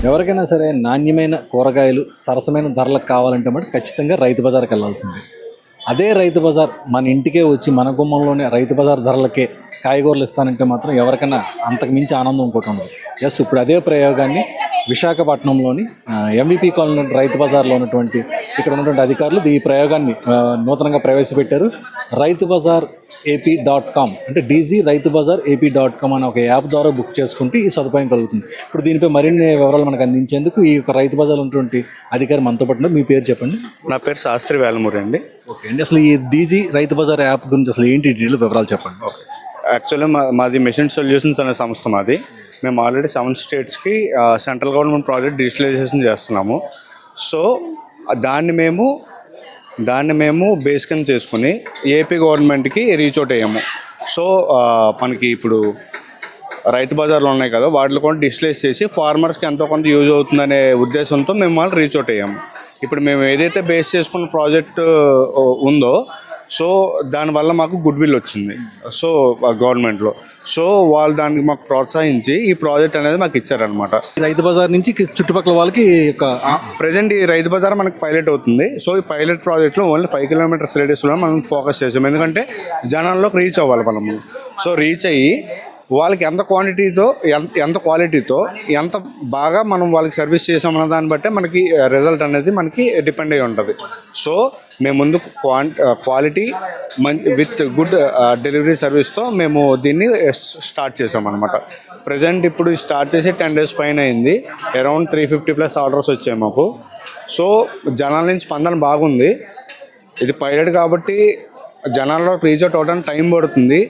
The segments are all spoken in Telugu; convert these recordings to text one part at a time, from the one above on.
ఎవరికైనా సరే నాణ్యమైన కూరగాయలు సరసమైన ధరలకు కావాలంటే మటు ఖచ్చితంగా రైతు బజార్కి వెళ్ళాల్సిందే. అదే రైతు బజార్ మన ఇంటికే వచ్చి మన గుమ్మంలోనే రైతు బజార్ ధరలకే కాయగూరలు ఇస్తానంటే మాత్రం ఎవరికైనా అంతకు మించి ఆనందం ఇంకోటి ఉండదు. ఎస్, ఇప్పుడు అదే ప్రయోగాన్ని విశాఖపట్నంలోని ఎంవిపి కాలనీ రైతు బజార్లో ఉన్నటువంటి ఇక్కడ ఉన్నటువంటి అధికారులు ఈ ప్రయోగాన్ని నూతనంగా ప్రవేశపెట్టారు. రైతు బజార్ ఏపీ.com అంటే డీజీ రైతు బజార్ ఏపీ.com అనే ఒక యాప్ ద్వారా బుక్ చేసుకుంటే ఈ సదుపాయం కలుగుతుంది. ఇప్పుడు దీనిపై మరిన్ని వివరాలు మనకు అందించేందుకు ఈ యొక్క రైతు బజార్ ఉన్నటువంటి అధికారి మనతో పాటు మీ పేరు చెప్పండి. నా పేరు శాస్త్రి వేలమూరి అండి. ఓకే అండి, అసలు ఈ డీజీ రైతు బజార్ యాప్ గురించి అసలు ఏంటి డీటెయిల్ వివరాలు చెప్పండి. ఓకే, యాక్చువల్లీ మాది మెషిన్ సొల్యూషన్స్ అనే సంస్థ మాది. మేము ఆల్రెడీ 7 స్టేట్స్కి సెంట్రల్ గవర్నమెంట్ ప్రాజెక్ట్ డిజిటలైజేషన్ చేస్తున్నాము. సో దాన్ని మేము బేస్ కింద చేసుకుని ఏపీ గవర్నమెంట్కి రీచ్ అవుట్ అయ్యాము. సో మనకి ఇప్పుడు రైతు బజార్లు ఉన్నాయి కదా, వాటిలో కూడా డిజిటలైజ్ చేసి ఫార్మర్స్కి ఎంతో కొంత యూజ్ అవుతుందనే ఉద్దేశంతో మేము వాళ్ళు రీచ్ అవుట్ అయ్యాము. ఇప్పుడు మేము ఏదైతే బేస్ చేసుకున్న ప్రాజెక్ట్ ఉందో, సో దానివల్ల మాకు గుడ్ విల్ వచ్చింది సో గవర్నమెంట్లో. సో వాళ్ళు దానికి మాకు ప్రోత్సహించి ఈ ప్రాజెక్ట్ అనేది మాకు ఇచ్చారనమాట. రైతు బజార్ నుంచి చుట్టుపక్కల వాళ్ళకి ప్రజెంట్ ఈ రైతు బజార్ మనకి పైలట్ అవుతుంది. సో ఈ పైలట్ ప్రాజెక్ట్లో ఓన్లీ 5 కిలోమీటర్స్ రేడియస్లో మనం ఫోకస్ చేసాం. ఎందుకంటే జనాల్లోకి రీచ్ అవ్వాలి మనము. సో రీచ్ అయ్యి వాళ్ళకి ఎంత క్వాలిటీతో ఎంత బాగా మనం వాళ్ళకి సర్వీస్ చేసామన్న దాన్ని బట్టే మనకి రిజల్ట్ అనేది మనకి డిపెండ్ అయి ఉంటుంది. సో మేము ముందు క్వాలిటీ విత్ గుడ్ డెలివరీ సర్వీస్తో మేము దీన్ని స్టార్ట్ చేసామన్నమాట. ప్రజెంట్ ఇప్పుడు స్టార్ట్ చేసి 10 days పైన అయింది. అరౌండ్ 350+ ఆర్డర్స్ వచ్చాయి మాకు. సో జనాల నుంచి స్పందన బాగుంది. ఇది పైలట్ కాబట్టి జనాల్లో రీచ్ అవుట్ అవడానికి టైం పడుతుంది.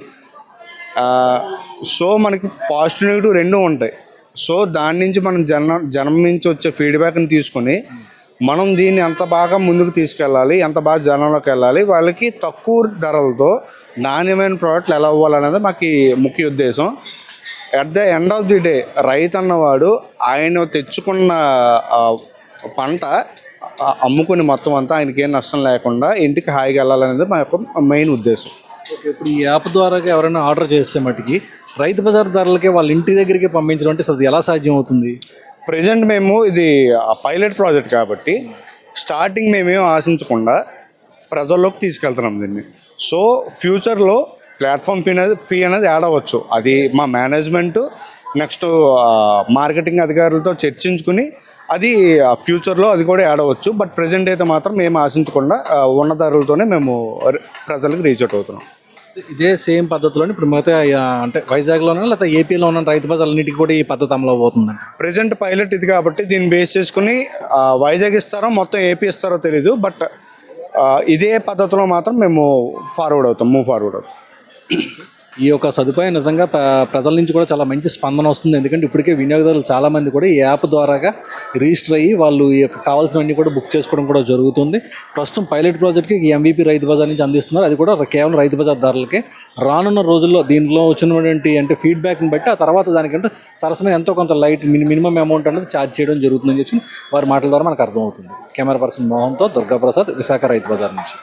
సో మనకి పాజిటివ్ నెగిటివ్ రెండూ ఉంటాయి. సో దాని నుంచి మనం జనం నుంచి వచ్చే ఫీడ్బ్యాక్ని తీసుకొని మనం దీన్ని ఎంత బాగా ముందుకు తీసుకెళ్ళాలి, ఎంత బాగా జనంలోకి వెళ్ళాలి, వాళ్ళకి తక్కువ ధరలతో నాణ్యమైన ప్రోడక్ట్లు ఎలా అవ్వాలనేది మాకు ముఖ్య ఉద్దేశం. At the end of the day రైతు అన్నవాడు ఆయన తెచ్చుకున్న పంట అమ్ముకుని మొత్తం అంతా ఆయనకి ఏం నష్టం లేకుండా ఇంటికి హాయిగా వెళ్ళాలనేది మా యొక్క మెయిన్ ఉద్దేశం. ఓకే, ఇప్పుడు ఈ యాప్ ద్వారా ఎవరైనా ఆర్డర్ చేస్తే మటుకి రైతు బజార్ ధరలకే వాళ్ళ ఇంటి దగ్గరికి పంపించడం అంటే అసలు ఎలా సాధ్యం అవుతుంది? ప్రజెంట్ మేము ఇది పైలట్ ప్రాజెక్ట్ కాబట్టి స్టార్టింగ్ మేమేం ఆశించకుండా ప్రజల్లోకి తీసుకెళ్తున్నాం దీన్ని. సో ఫ్యూచర్లో ప్లాట్ఫామ్ ఫీ అనేది యాడ్ అవ్వచ్చు. అది మా మేనేజ్మెంటు నెక్స్ట్ మార్కెటింగ్ అధికారులతో చర్చించుకుని అది ఫ్యూచర్లో అది కూడా యాడ్ అవ్వచ్చు. బట్ ప్రజెంట్ అయితే మాత్రం మేము ఆశించకుండా ఉన్న ధరలతోనే మేము ప్రజలకు రీచ్ అవుట్ అవుతున్నాం. ఇదే సేమ్ పద్ధతిలోనే ఇప్పుడు మిగతా అంటే వైజాగ్లోనే లేకపోతే ఏపీలో ఉన్న రైతు బజార్లన్నిటికీ కూడా ఈ పద్ధతి అమలు అవుతుందండి. ప్రజెంట్ పైలట్ ఇది కాబట్టి దీన్ని బేస్ చేసుకుని వైజాగ్ ఇస్తారో మొత్తం ఏపీ ఇస్తారో తెలీదు. బట్ ఇదే పద్ధతిలో మాత్రం మేము మూవ్ ఫార్వర్డ్ అవుతాం. ఈ యొక్క సదుపాయం నిజంగా ప్రజల నుంచి కూడా చాలా మంచి స్పందన వస్తుంది. ఎందుకంటే ఇప్పటికే వినియోగదారులు చాలామంది కూడా ఈ యాప్ ద్వారాగా రిజిస్టర్ అయ్యి వాళ్ళు ఈ యొక్క కావాల్సినవన్నీ కూడా బుక్ చేసుకోవడం కూడా జరుగుతుంది. ప్రస్తుతం పైలట్ ప్రాజెక్ట్కి ఈ ఎంవిపి రైతు బజార్ నుంచి అందిస్తున్నారు. అది కూడా కేవలం రైతు బజార్ ధరలకే. రానున్న రోజుల్లో దీనిలో వచ్చినటువంటి అంటే ఫీడ్బ్యాక్ని బట్టి ఆ తర్వాత దానికంటే సరసమైన ఎంతో కొంత మినిమం అమౌంట్ అనేది ఛార్జ్ చేయడం జరుగుతుందని చెప్పి వారి మాటల ద్వారా మనకు అర్థమవుతుంది. కెమెరా పర్సన్ మోహన్తో దుర్గాప్రసాద్, విశాఖ రైతు బజార్ నుంచి.